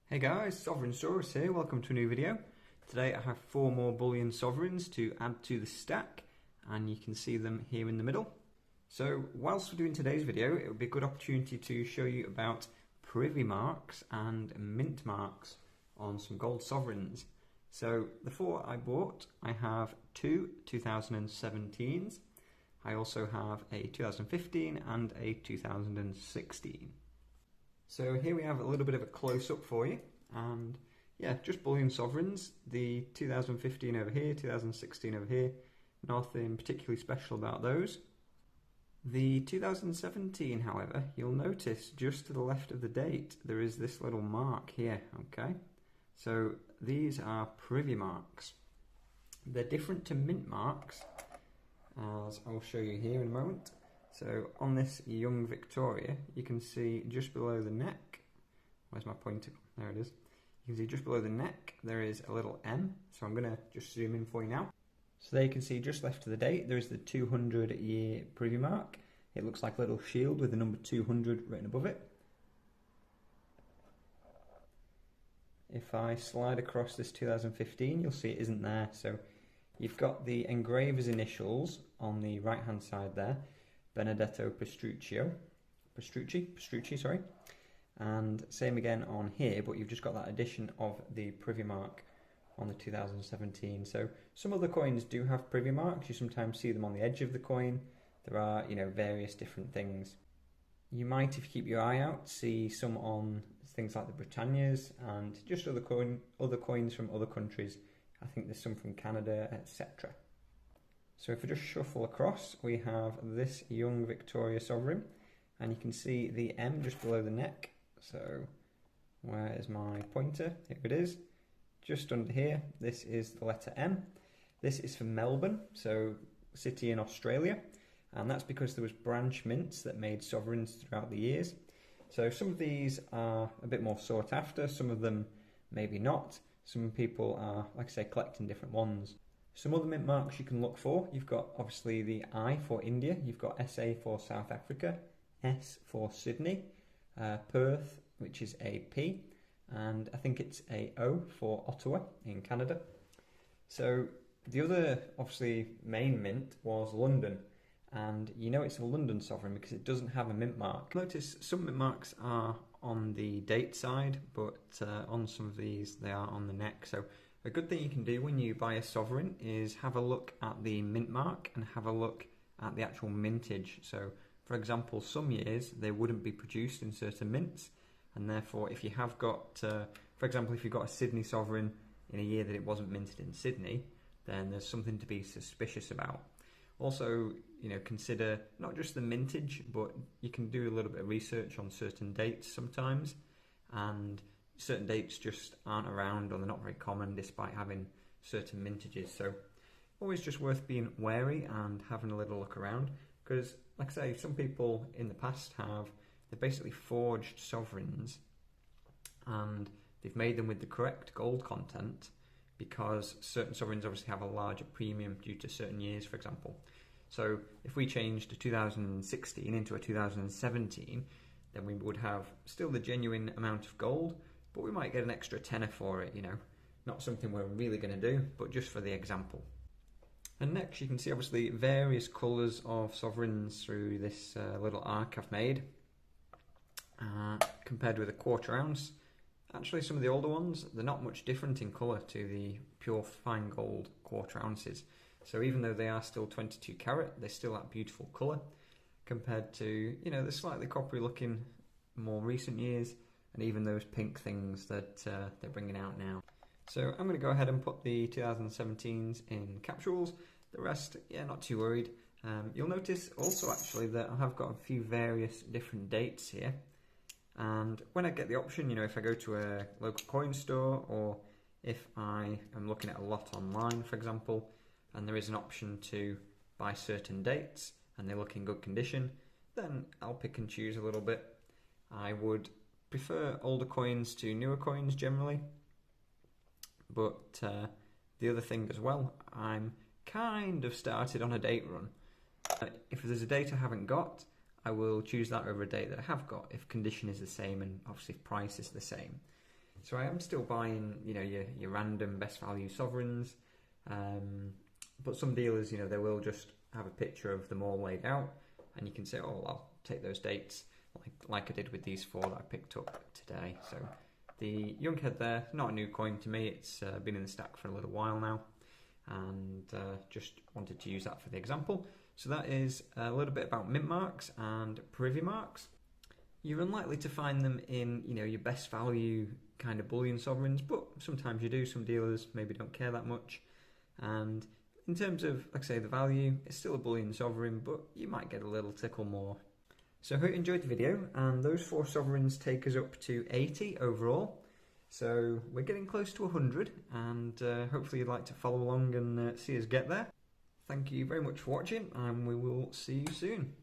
Hey guys, Sovereign here, welcome to a new video. Today I have 4 more bullion sovereigns to add to the stack, and you can see them here in the middle. So whilst we're doing today's video, it would be a good opportunity to show you about Privy Marks and Mintmarks on some gold sovereigns. So the 4 I bought, I have 2 2017s, I also have a 2015 and a 2016. So here we have a little bit of a close-up for you, and yeah, just bullion sovereigns. The 2015 over here, 2016 over here, nothing particularly special about those. The 2017, however, you'll notice just to the left of the date, there is this little mark here, okay? So these are Privy Marks. They're different to Mintmarks, as I'll show you here in a moment. So on this young Victoria, you can see just below the neck, where's my pointer? There it is. You can see just below the neck, there is a little M. So I'm going to just zoom in for you now. So there you can see just left of the date, there is the 200-year Privy Mark. It looks like a little shield with the number 200 written above it. If I slide across this 2015, you'll see it isn't there. So you've got the engraver's initials on the right hand side there. Benedetto Pastrucci, sorry, and same again on here, but you've just got that addition of the Privy Mark on the 2017. So some other coins do have Privy Marks. You sometimes see them on the edge of the coin. There are, various different things. You might, if you keep your eye out, see some on things like the Britannias and just other coins from other countries. I think there's some from Canada, etc. So if we just shuffle across, we have this young Victoria sovereign, and you can see the M just below the neck. So where is my pointer? Here it is, just under here. This is the letter M. This is for Melbourne, so city in Australia, and that's because there was branch mints that made sovereigns throughout the years. So some of these are a bit more sought after, some of them maybe not. Some people are, like I say, collecting different ones. Some other mint marks you can look for, you've got obviously the I for India, you've got SA for South Africa, S for Sydney, Perth, which is a P, and I think it's a O for Ottawa in Canada. So the other, obviously, main mint was London, and it's a London sovereign because it doesn't have a mint mark. Notice some mint marks are on the date side, but on some of these they are on the neck. So a good thing you can do when you buy a sovereign is have a look at the mint mark and have a look at the actual mintage. So, for example, some years they wouldn't be produced in certain mints, and therefore if you have got, for example, if you've got a Sydney sovereign in a year that it wasn't minted in Sydney, then there's something to be suspicious about. Also, consider not just the mintage, but you can do a little bit of research on certain dates sometimes, and certain dates just aren't around, or they're not very common despite having certain mintages. So always just worth being wary and having a little look around, because like I say, some people in the past they've basically forged sovereigns and they've made them with the correct gold content, because certain sovereigns obviously have a larger premium due to certain years, for example. So if we changed a 2016 into a 2017, then we would have still the genuine amount of gold, but we might get an extra tenner for it, Not something we're really going to do, but just for the example. And next you can see obviously various colours of sovereigns through this little arc I've made, compared with a quarter ounce. Actually, some of the older ones, they're not much different in colour to the pure fine gold quarter ounces. So even though they are still 22 carat, they're still that beautiful colour, compared to, the slightly coppery looking more recent years, and even those pink things that they're bringing out now. So I'm going to go ahead and put the 2017s in capsules. The rest, not too worried. You'll notice also actually that I have got a few various different dates here. And when I get the option, if I go to a local coin store, or if I am looking at a lot online, for example, and there is an option to buy certain dates and they look in good condition, then I'll pick and choose a little bit. I would prefer older coins to newer coins generally, but the other thing as well, I'm kind of started on a date run. If there's a date I haven't got, I will choose that over a date that I have got if condition is the same and obviously if price is the same. So I am still buying, your random best value sovereigns, but some dealers, they will just have a picture of them all laid out, and you can say, oh, I'll take those dates, like I did with these 4 that I picked up today. So the young head there, not a new coin to me, it's been in the stack for a little while now, and just wanted to use that for the example. So that is a little bit about Mintmarks and Privy Marks. You're unlikely to find them in, your best value kind of bullion sovereigns, but sometimes you do. Some dealers maybe don't care that much. And in terms of, like I say, the value, it's still a bullion sovereign, but you might get a little tickle more. So I hope you enjoyed the video, and those 4 sovereigns take us up to 80 overall. So we're getting close to 100, and hopefully you'd like to follow along and see us get there. Thank you very much for watching, and we will see you soon.